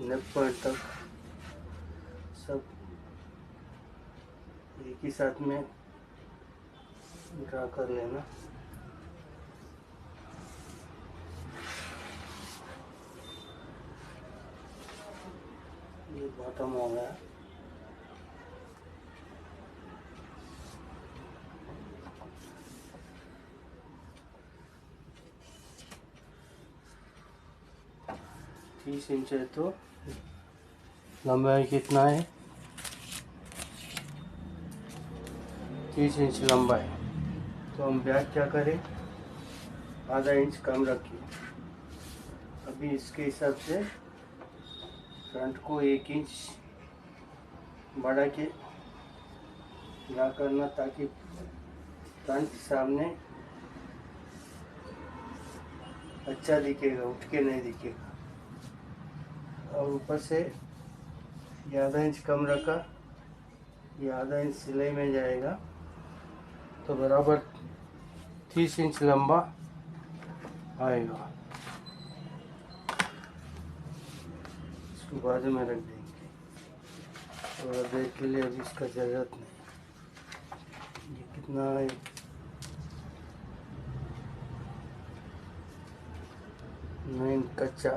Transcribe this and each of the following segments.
नेक point तक सब एक ही साथ में ड्रा कर लेना। ये बॉटम हो गया। तीस इंच है तो लंबाई कितना है? 30 इंच लंबाई। तो हम बैक क्या करें, आधा इंच कम रखिए। अभी इसके हिसाब से फ्रंट को 1 इंच बढ़ा के ड्रा करना, ताकि फ्रंट सामने अच्छा दिखेगा, उठ के नहीं दिखेगा। और ऊपर से ये आधा इंच कम रखा, ये आधा इंच सिलाई में जाएगा, तो बराबर 30 इंच लंबा आएगा। इसको बाजू में रख देंगे थोड़ा देर के लिए, अभी इसका ज़रूरत नहीं। ये कितना है? नहीं कच्चा,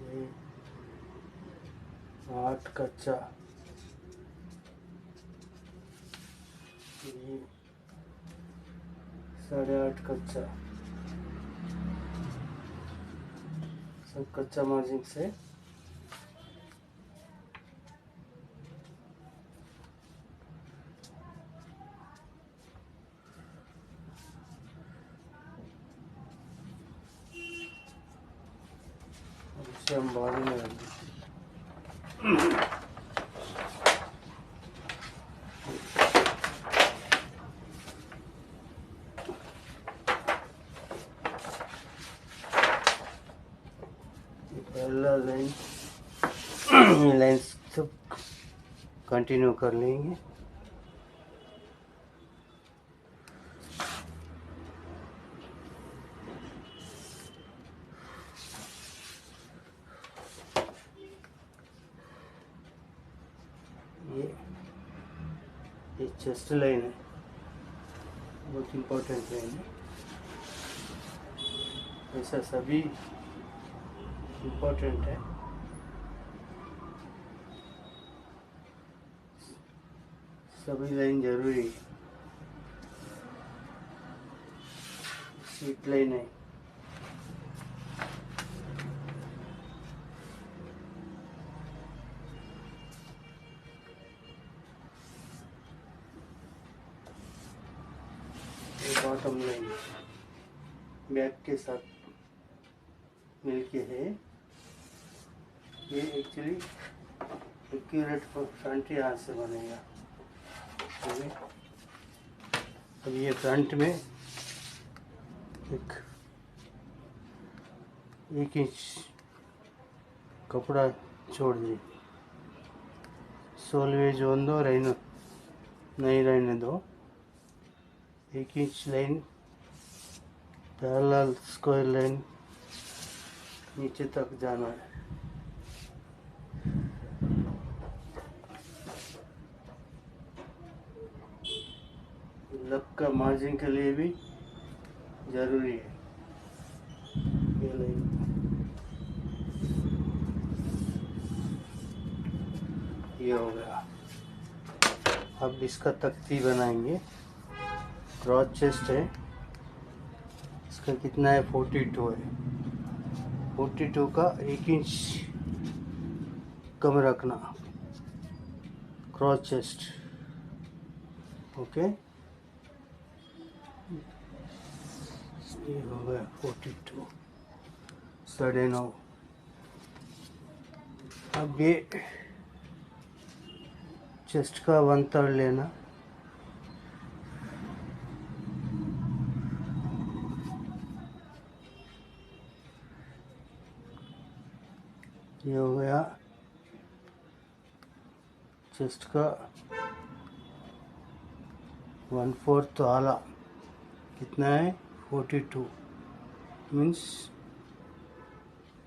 ये 8 कच्चा, ये 8.5 कच्चा, सब कच्चा मार्जिन से इसे हम बाजू में रख देते। पहला लाइन लाइन सब कंटिन्यू कर लेंगे। ये चेस्ट लाइन है, बहुत इम्पोर्टेंट लाइन है। ऐसा सभी इम्पोर्टेंट है। सभी लाइन जरूरी है। सीट लाइन है, ये बॉटम लाइन बैक के साथ मिलके है। ये एक्चुअली एक्यूरेट फ्रंट यहाँ से बनेगा। ठीक है, अब ये फ्रंट में एक इंच कपड़ा छोड़ दी, सोलवे जोन दो रहने नहीं रहने दो। 1 inch line parallel square line नीचे तक जाना है। लक का मार्जिन के लिए भी जरूरी है ये लाइन। ये हो गया। अब इसका तख्ती बनाएंगे। क्रॉस चेस्ट है, इसका कितना है? 42 है। 42 का 1 इंच कम रखना, क्रॉस चेस्ट। ओके, ये हो गया 42, 9.5। अब ये चेस्ट का 1/3 लेना, ये हो गया चेस्ट का 1/4 आला। कितना है? 42 मीन्स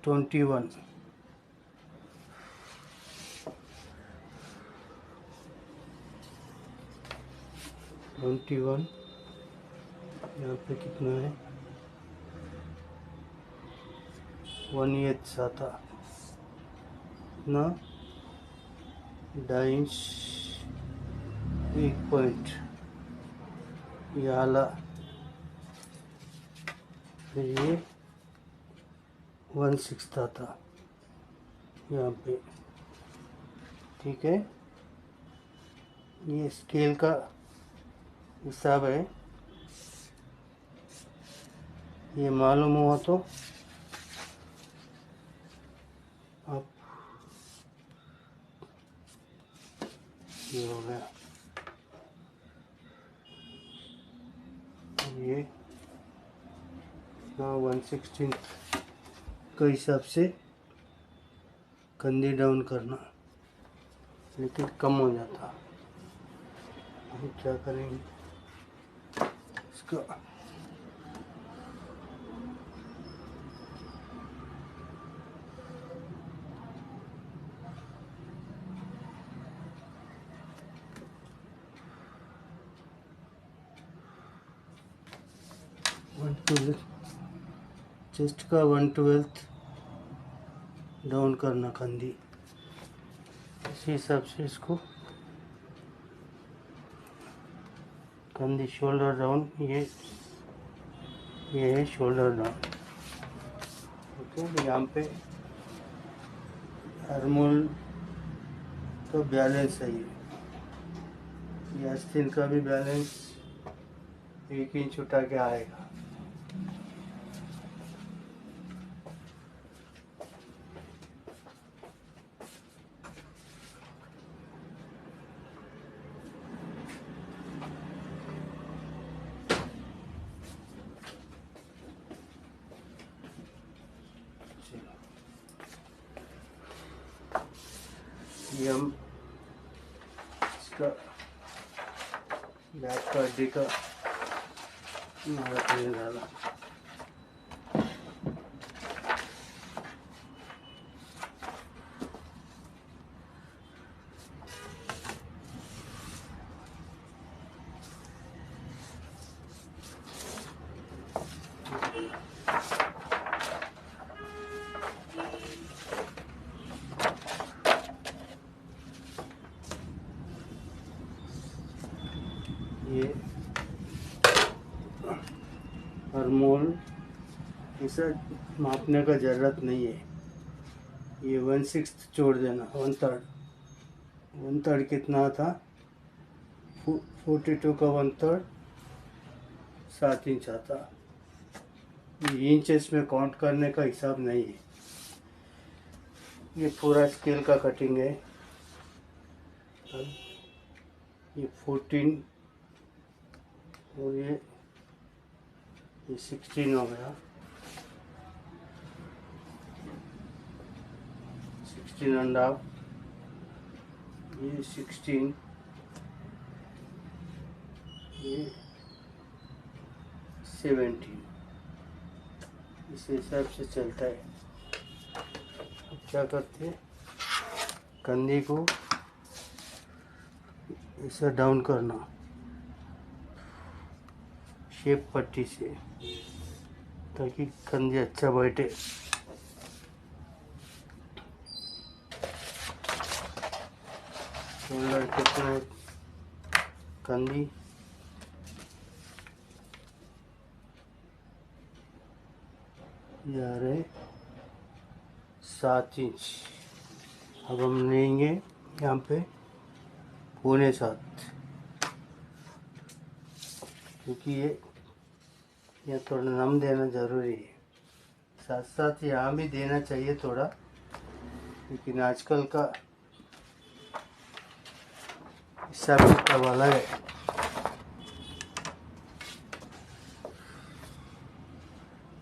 21, 21, यहाँ पे कितना है 1/8 आता ना 2.5 1 पॉइंट ये आला, फिर ये 1/6 आता यहाँ पे। ठीक है, ये स्केल का हिसाब है, ये मालूम हुआ तो आप ये हो गया, ये ना 1/16 के हिसाब से कंधी डाउन करना, लेकिन कम हो जाता। हम क्या करेंगे इसका, चेस्ट का 1/12 डाउन करना कंधी, इसी हिसाब से इसको कंधी शोल्डर डाउन, ये है शोल्डर डाउन। ओके, यहाँ पे आर्मोल का बैलेंस है, ये आस्तीन का भी बैलेंस 1 इंच उठा के आएगा। ये हम इसका बैक का हड्डी का नाड़ा डाला। ये आर्मोल ऐसा मापने का ज़रूरत नहीं है, ये 1/6 छोड़ देना, 1/3 कितना था 42 का 1/3 7 इंच आता। ये इंचेस में काउंट करने का हिसाब नहीं है, ये पूरा स्केल का कटिंग है। ये 14 और ये 16 हो गया, 16.5, ये 16, ये 17, इस हिसाब से चलता है। अब क्या करते हैं, कंधी को ऐसा डाउन करना शेप पट्टी से, ताकि कंधी अच्छा बैठे। शोल्डर कितना है कंधी, ये आ रहे 7 इंच। अब हम लेंगे यहाँ पे 6.25, क्योंकि ये थोड़ा नम देना ज़रूरी है, साथ साथ यहाँ भी देना चाहिए थोड़ा, लेकिन आजकल का हिसाब किताब अलग है।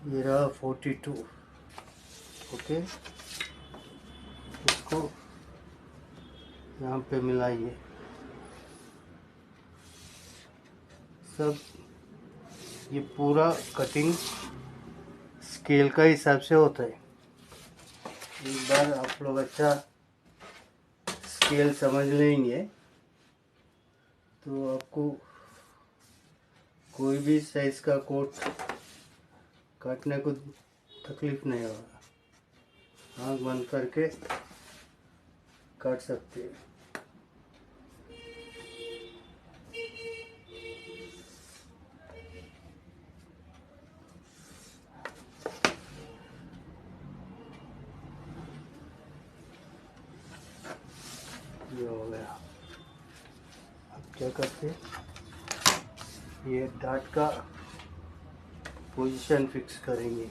ये रहा 42। ओके, इसको यहाँ पे मिलाइए सब। ये पूरा कटिंग स्केल का हिसाब से होता है, एक बार आप लोग अच्छा स्केल समझ लेंगे तो आपको कोई भी साइज का कोट काटने को तकलीफ नहीं होगा। आँख बंद करके काट सकते हैं। ये हो गया। अब क्या करते हैं, ये डाट का पोजीशन फिक्स करेंगे।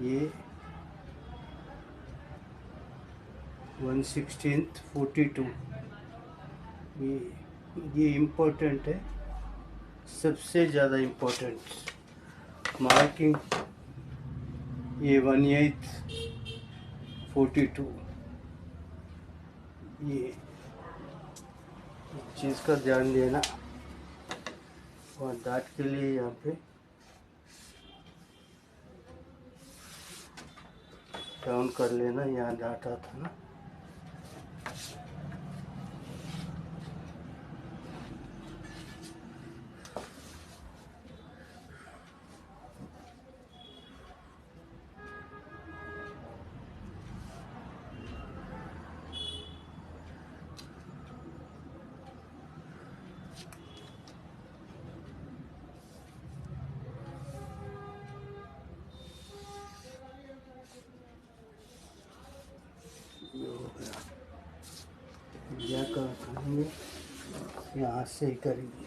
ये 1/16 42 ये इम्पोर्टेंट है, सबसे ज़्यादा इम्पोर्टेंट मार्किंग। ये 1/8 42 ये चीज़ का ध्यान देना। और डाट के लिए यहाँ पे डाउन कर लेना, यहाँ डाटा था ना। ये हो गया। क्या करेंगे, यहाँ से ही करेंगे।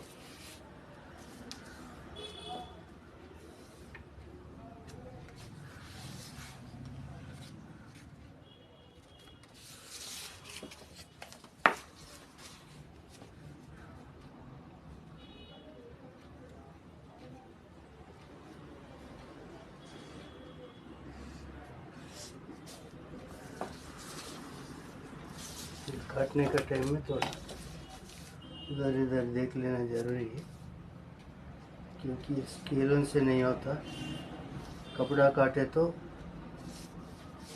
काटने का टाइम में थोड़ा इधर इधर देख लेना जरूरी है, क्योंकि स्केलों से नहीं होता। कपड़ा काटे तो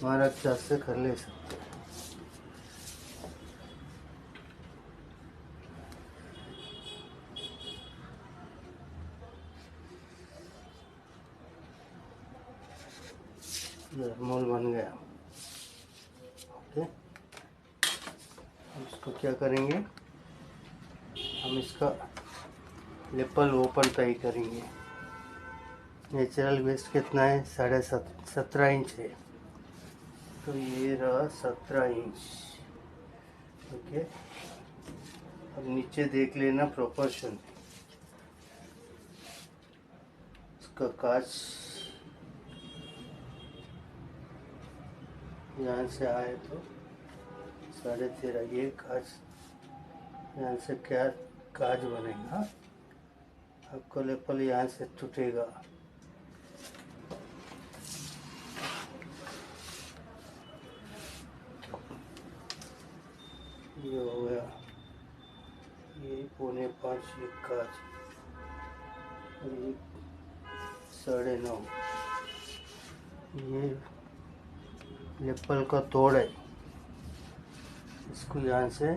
मार्क चार्ट से कर ले सकते हैं। मोल बन गया। ओके, इसको क्या करेंगे, हम इसका लेपल ओपन टाई करेंगे। नेचुरल वेस्ट कितना है, 17.5 इंच है, तो ये रहा 17 इंच। ओके, अब नीचे देख लेना प्रोपोर्शन। इसका काज यहाँ से आए तो 13.5, ये काज यहाँ से क्या काज बनेगा, आपको लेपल यहाँ से टूटेगा। ये हो गया, ये 4.25 एक काज, ये 9.5, ये लेपल का तोड़ है। इसको यहाँ से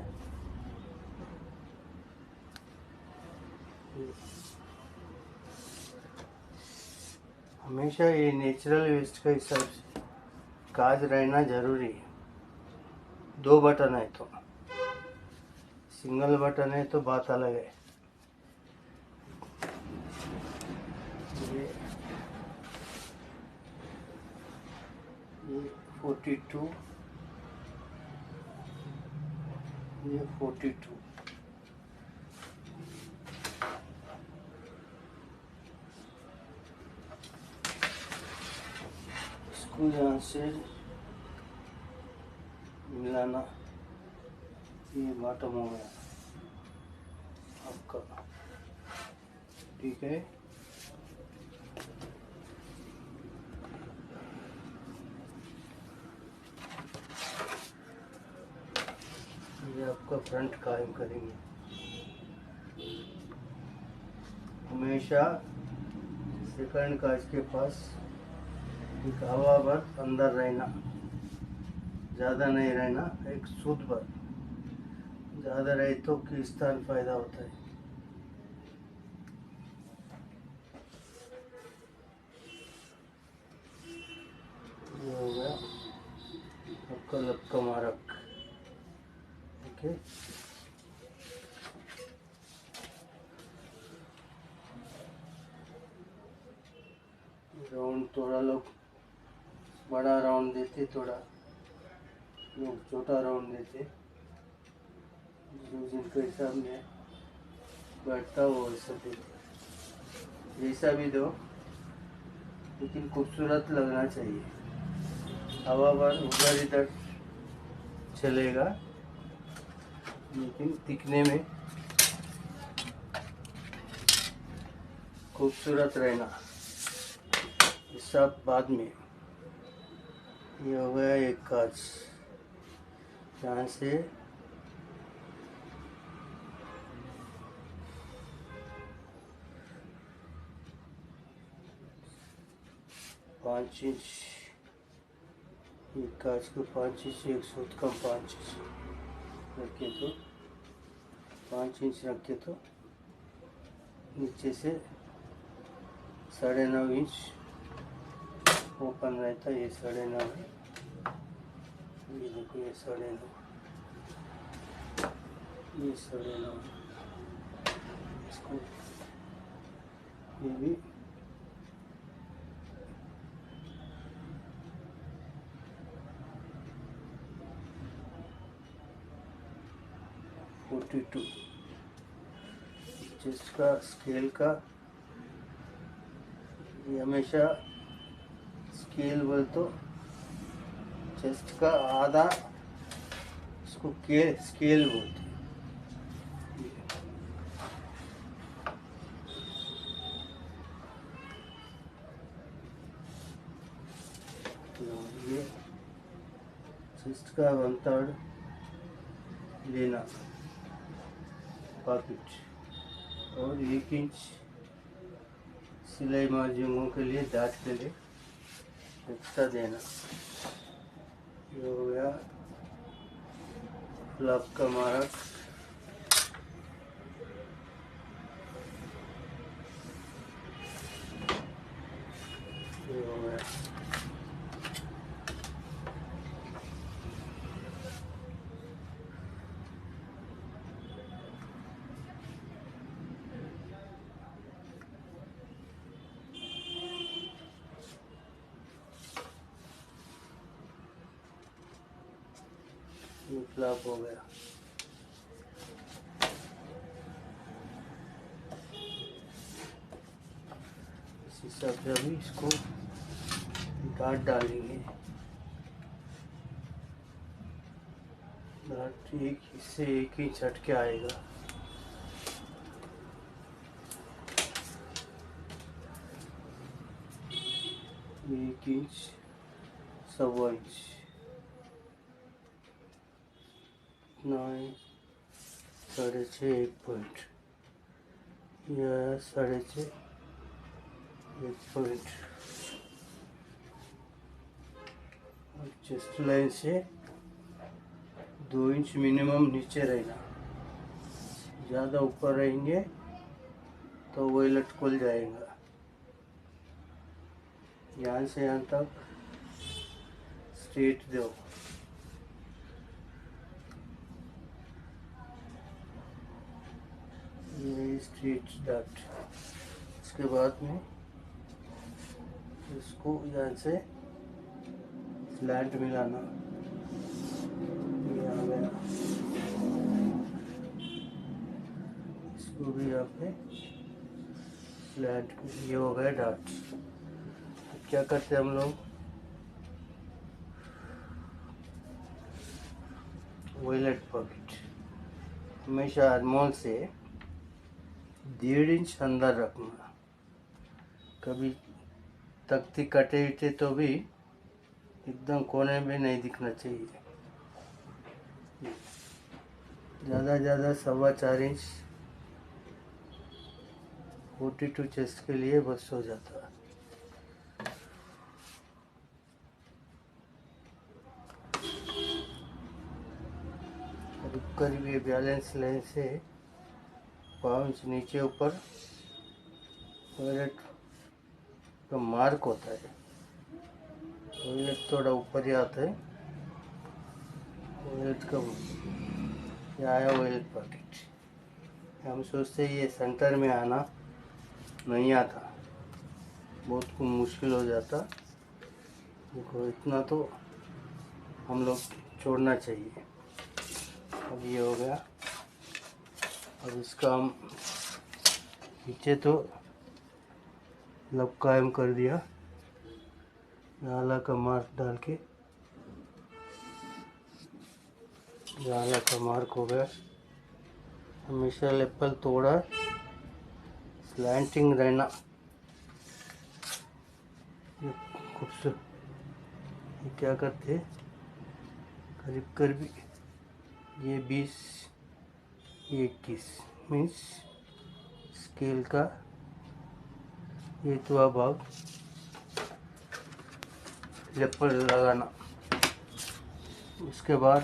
हमेशा ये नेचुरल वेस्ट का हिसाब से काज रहना जरूरी है। 2 बटन है तो, सिंगल बटन है तो बात अलग है। ये 42, ये 42, इसको यहाँ से मिलाना। ये बॉटम हो गया आपका, ठीक है। ये आपका फ्रंट कायम करेंगे। हमेशा सेकंड काज के पास एक हवा भर अंदर रहना, ज़्यादा नहीं रहना, एक सूद भर। ज़्यादा रहे तो किस्तान फायदा होता है। ये हो गया आपका लक्का मारक। ओके, राउंड थोड़ा लोग बड़ा राउंड देते, थोड़ा लोग छोटा राउंड देते, जो जिनके हिसाब में बैठता हो वैसा देते। जैसा भी दो, लेकिन खूबसूरत लगना चाहिए। हवा भर उधर इधर चलेगा, लेकिन दिखने में खूबसूरत रहना। ये सब बाद में। ये हो गया एक काज, यहाँ से पाँच इंच, एक काज को 5 इंच, एक सूत कम 5 इंच रखे तो 5 इंच रखे तो नीचे से 9.5 इंच ओपन रहता है। ये 9.5 है, ये देखो ये 9.5, ये 9.5, इसको ये भी 42। चेस्ट का स्केल का, ये हमेशा स्केल बोल तो चेस्ट का आधा, इसको स्केल बोलते हैं। तो ये चेस्ट का 1/3 लेना पॉकेट, और 1 इंच सिलाई मार्जिनों के लिए, दांत के लिए एक्स्ट्रा देना। ये हो गया फ्लप का मारक। ये हो गया ये फ्लप हो गया। इस हिसाब से अभी इसको गांठ डालेंगे। गांठ एक इससे 1 इंच हट के आएगा। एक इंच 1.25 इंच, 9 6.5 1 पॉइंट, यह 6.5 1 पॉइंट। और चेस्ट लाइन से 2 इंच मिनिमम नीचे रहना। ज़्यादा ऊपर रहेंगे तो वही लटकुल जाएगा। यहाँ से यहाँ तक स्ट्रेट दो। ये स्ट्रेट डॉट। इसके बाद में इसको यहाँ से स्लैंट मिलाना। ये आ गया, इसको भी यहाँ पे स्लैंट। ये हो गया डॉट। क्या करते हैं हम लोग, वॉयलेट पॉकेट हमेशा अनमोल से 1.5 इंच अंदर रखना। कभी तख्ती कटे इटे तो भी एकदम कोने में नहीं दिखना चाहिए। ज़्यादा 4.25 इंच 42 चेस्ट के लिए बस हो जाता है। करीब ये बैलेंस लाइन से 5 इंच नीचे ऊपर टॉयलेट का मार्क होता है। टॉयलेट थोड़ा ऊपर ही आता है। टॉयलेट का ये आया ऑयल पैकेट। हम सोचते ये सेंटर में आना नहीं आता, बहुत मुश्किल हो जाता। देखो इतना तो हम लोग छोड़ना चाहिए। अब ये हो गया। अब इसका हम नीचे तो लब कायम कर दिया, जाला का मार्क डाल के। जाला का मार्क हो गया। हमेशा लेपल थोड़ा स्लैंटिंग रहना। ये खूबसूरत ये क्या करते करीब करीब ये 20 ये 21 मीन्स स्केल का ये तो भाग लेपल लगाना। उसके बाद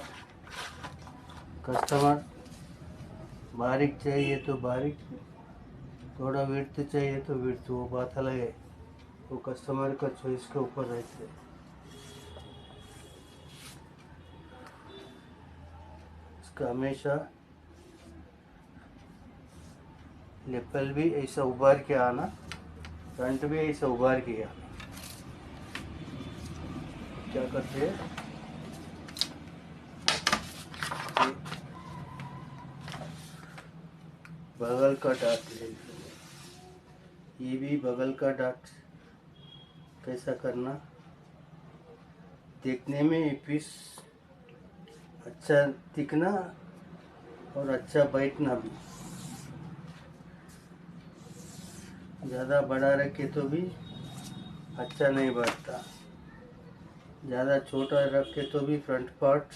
कस्टमर बारीक चाहिए तो बारीक, थोड़ा विड्थ चाहिए तो विड्थ, वो बात अलग है, वो कस्टमर का चॉइस के ऊपर रहते हैं। इसका हमेशा लेपल भी ऐसा उबार के आना, फ्रंट भी ऐसा उबार के आना। क्या करते हैं बगल का डाट ले, ये भी बगल का डाट कैसा करना, देखने में ये पीस अच्छा दिखना और अच्छा बैठना भी। ज़्यादा बड़ा रखे तो भी अच्छा नहीं बैठता, ज़्यादा छोटा रखे तो भी फ्रंट पार्ट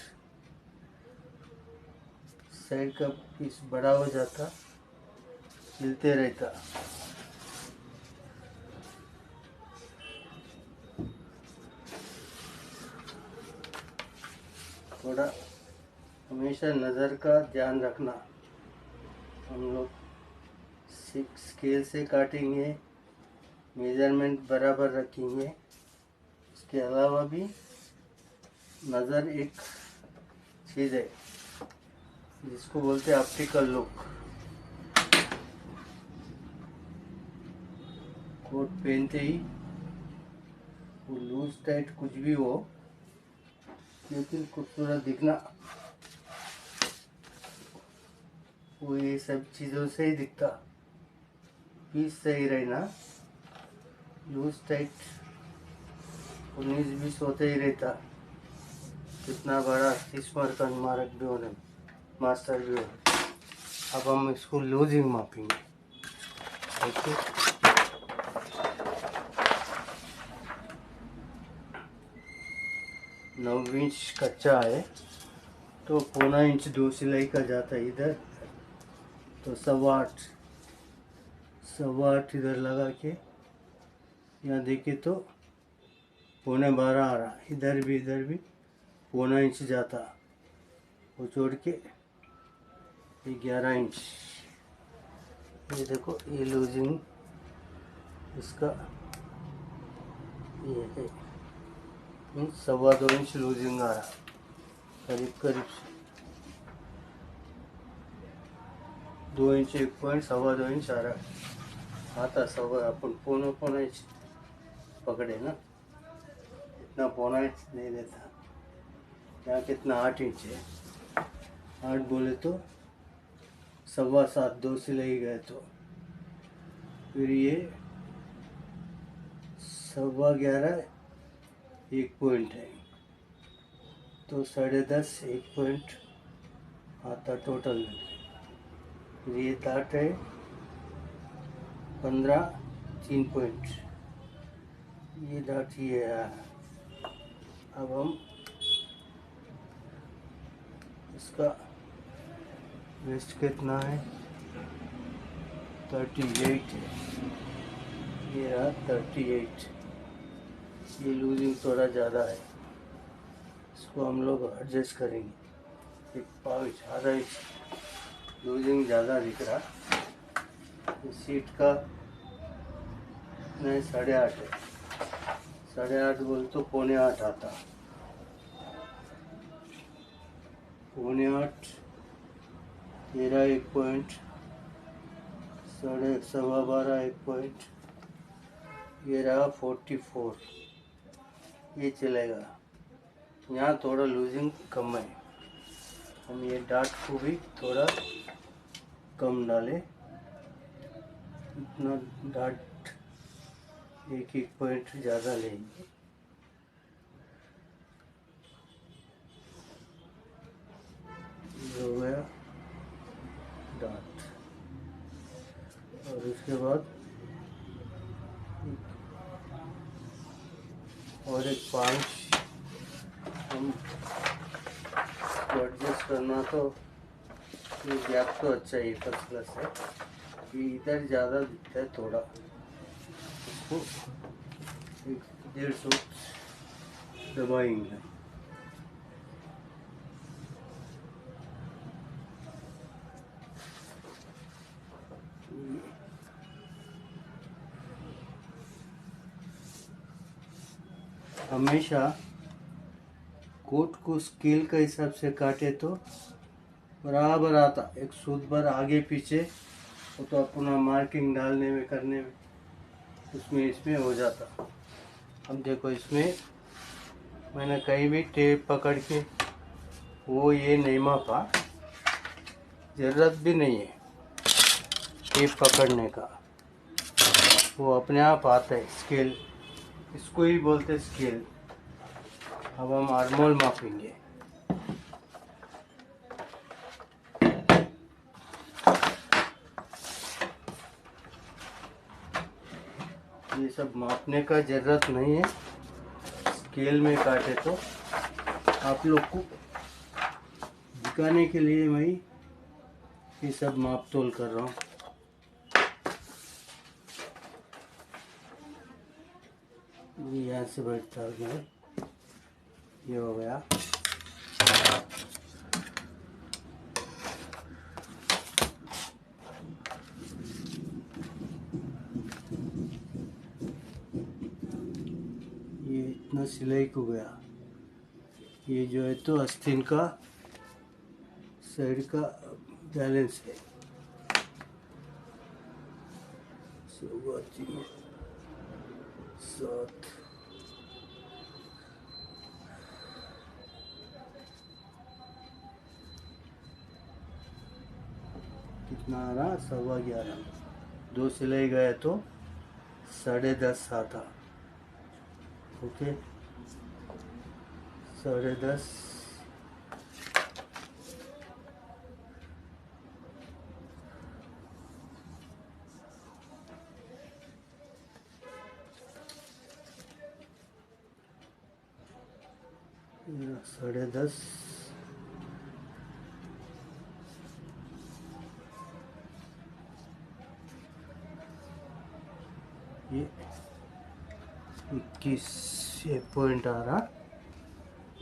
साइड का पीस बड़ा हो जाता, हिलते रहता। थोड़ा हमेशा नज़र का ध्यान रखना। हम लोग स्केल से काटेंगे, मेजरमेंट बराबर रखेंगे। इसके अलावा भी नज़र एक चीज़ है जिसको बोलते हैं ऑप्टिकल लुक। कोट पहनते ही वो लूज टाइट कुछ भी हो, लेकिन खूबसूरत दिखना वो ये सब चीज़ों से ही दिखता। पीस सही रहना, लूज टाइट 19-20 होते ही रहता। कितना बड़ा 30 मार्क का मार्क भी होने मास्टर भी हो। अब हम इसको लूजिंग मापेंगे। देखिए 9 इंच कच्चा है तो 1.25 इंच 2 सिलाई का जाता है इधर, तो 8.25 इधर लगा के यहाँ देखिए तो 12.25 आ रहा। इधर भी 1.25 इंच जाता, वो जोड़ के 11 इंच। ये देखो ये लूजिंग इसका ये है, 2.25 इंच लूजिंग आ रहा, करीब 2 इंच 1.2 इंच आ रहा। आता सवा अपन 1.25 इंच पकड़े ना, इतना 1.25 इंच नहीं देता। यहाँ कितना 8 इंच है, 8 बोले तो 7.25 2 सिलाई गए तो फिर ये 11.25 1 पॉइंट है तो 10.5 1 पॉइंट आता टोटल। फिर ये दाट है 15 3 पॉइंट, ये दाट ये है। अब हम इसका वेस्ट कितना है 38 है, ये रहा 38। ये लूजिंग थोड़ा ज़्यादा है, इसको हम लोग एडजस्ट करेंगे। एक पाउच आधा इंच लूजिंग ज़्यादा दिख रहा। इस सीट का नहीं 8.5 है, 8.5 बोल तो 7.25 आता, 7.25 तेरा 1 पॉइंट, 12.5 1 पॉइंट, ये रहा 44, ये चलेगा। यहाँ थोड़ा लूजिंग कम है, हम ये डार्ट को भी थोड़ा कम डालें, इतना डार्ट 1 पॉइंट ज़्यादा लेंगे। हो गया डार्ट, और उसके बाद और एक 5 हम एडजस्ट करना, तो ये गैप तो अच्छा ही फर्स्ट क्लास है, ये इधर ज़्यादा दिखता है थोड़ा, उसको 1.5 दबाएंगे। हमेशा कोट को स्केल के हिसाब से काटे तो बराबर आता, एक सूत भर आगे पीछे वो तो अपना मार्किंग डालने में करने में उसमें इसमें हो जाता। अब देखो इसमें मैंने कहीं भी टेप पकड़ के वो ये नहीं मापा, ज़रूरत भी नहीं है टेप पकड़ने का, वो अपने आप आता है स्केल, इसको ही बोलते स्केल। अब हम आर्मोल मापेंगे। ये सब मापने का ज़रूरत नहीं है, स्केल में काटे तो आप लोग को दिखाने के लिए मैं ये सब माप तोल कर रहा हूँ। यहाँ से बैठता है, ये हो गया। ये इतना सिलाई को गया, ये जो है तो आस्तीन का साइड का बैलेंस है, 7 कितना आ रहा, 11.25, 2 सिलाई गए तो 10.5 आता। ओके 10.5, ये 10.5, ये 21 1 पॉइंट आ रहा,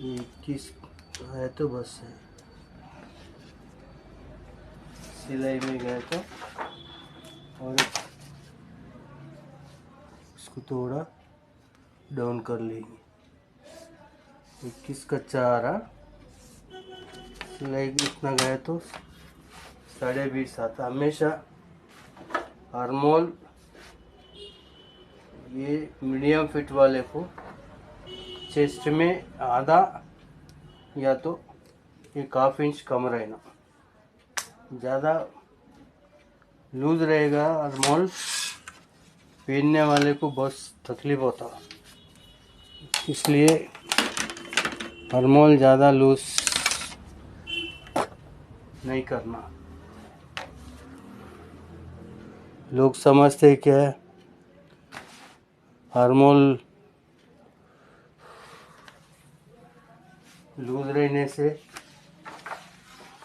ये 21 है तो बस है, सिलाई में गए तो, और इसको थोड़ा डाउन कर लेंगे। 21 कच्चा आ रहा, सिलाई इतना गया तो 20.5 आता। हमेशा आर्मोल ये मीडियम फिट वाले को चेस्ट में आधा या तो 1/2 इंच कम रहना, ज़्यादा लूज रहेगा आर्मोल पहनने वाले को बहुत तकलीफ होता, इसलिए आर्मोल ज़्यादा लूज नहीं करना। लोग समझते क्या है आर्मोल लूज रहने से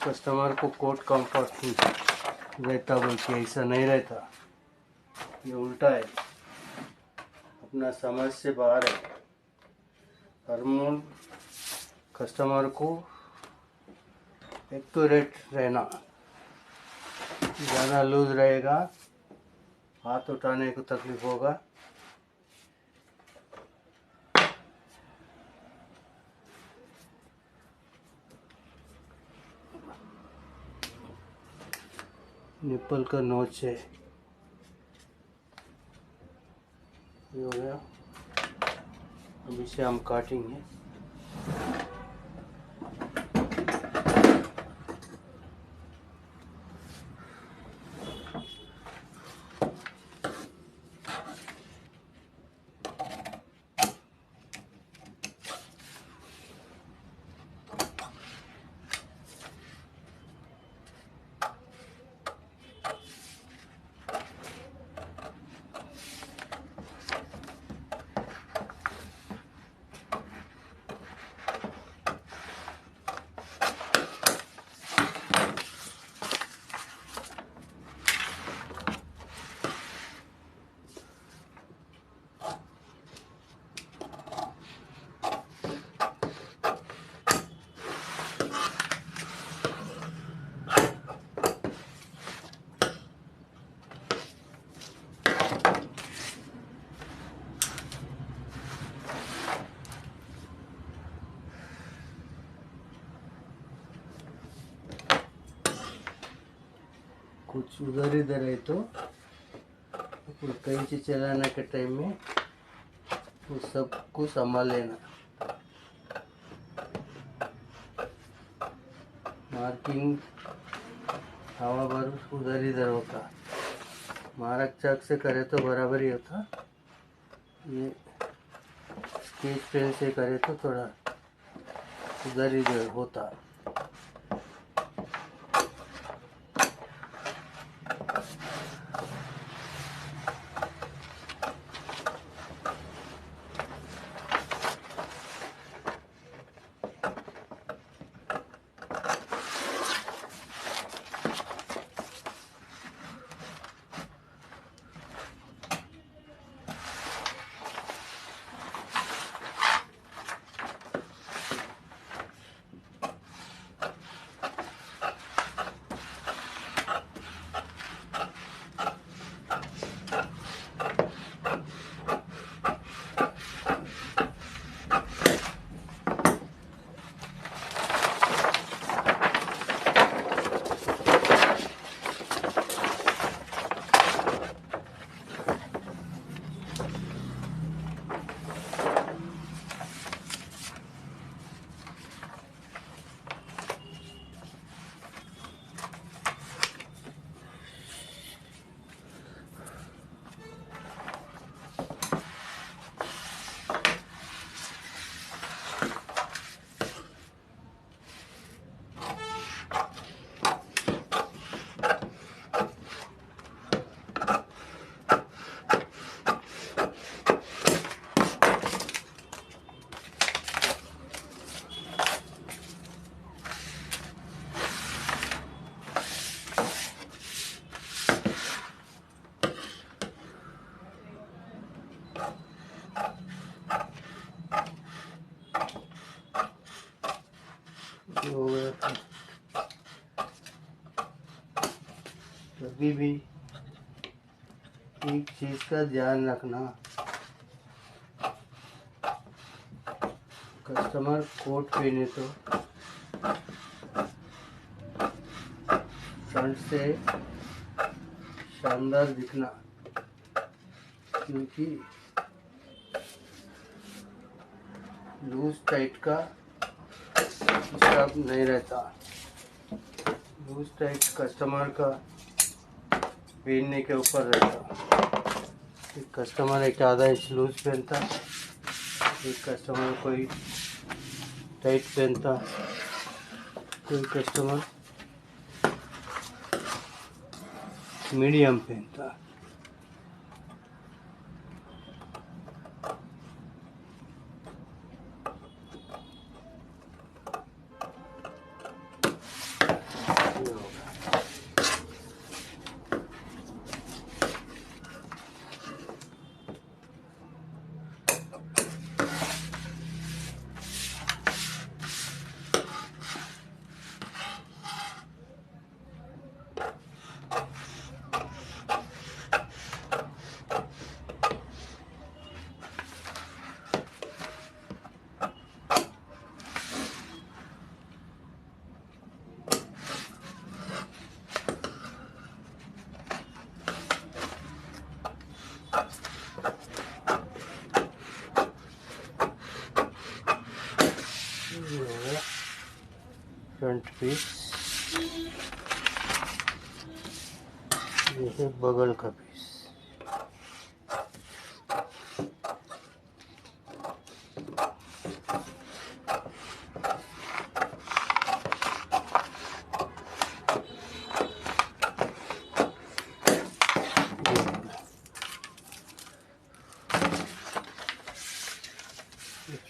कस्टमर को कोट कंफर्ट रहता, बोलते ऐसा नहीं रहता, ये उल्टा है, अपना समझ से बाहर है। आर्मोल कस्टमर को एक्यूरेट रहना। ज़्यादा लूज रहेगा, हाथ उठाने को तकलीफ होगा। निप्पल का नोच है, ये हो गया। अब इसे हम काटेंगे। कुछ उधर इधर है तो कैंची चलाने के टाइम में वो सबको संभाल लेना। मार्किंग हवा भर उधर इधर होता, मारक चाक से करे तो बराबर ही होता। ये स्केच पेन से करे तो थोड़ा उधर इधर होता। हो गया था। कभी भी एक चीज का ध्यान रखना, कस्टमर कोट पहने तो फ्रंट से शानदार दिखना, क्योंकि लूज टाइट का हिसाब नहीं रहता। लूज टाइट कस्टमर का पहनने के ऊपर रहता। एक कस्टमर एक आधा इंच लूज पहनता, एक कस्टमर कोई टाइट पहनता, कोई कस्टमर मीडियम पहनता। फ्रंट पीस, ये है बगल का पीस।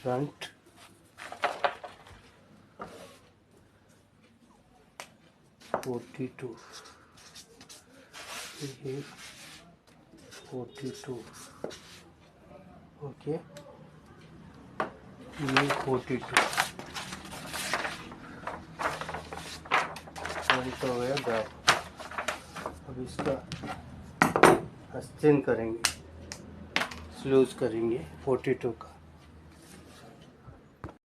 फ्रंट, ये 42, ओके, ये 42 फ्रंट हो गया बैक। अब इसका आस्तीन करेंगे, स्लूज करेंगे 42 का।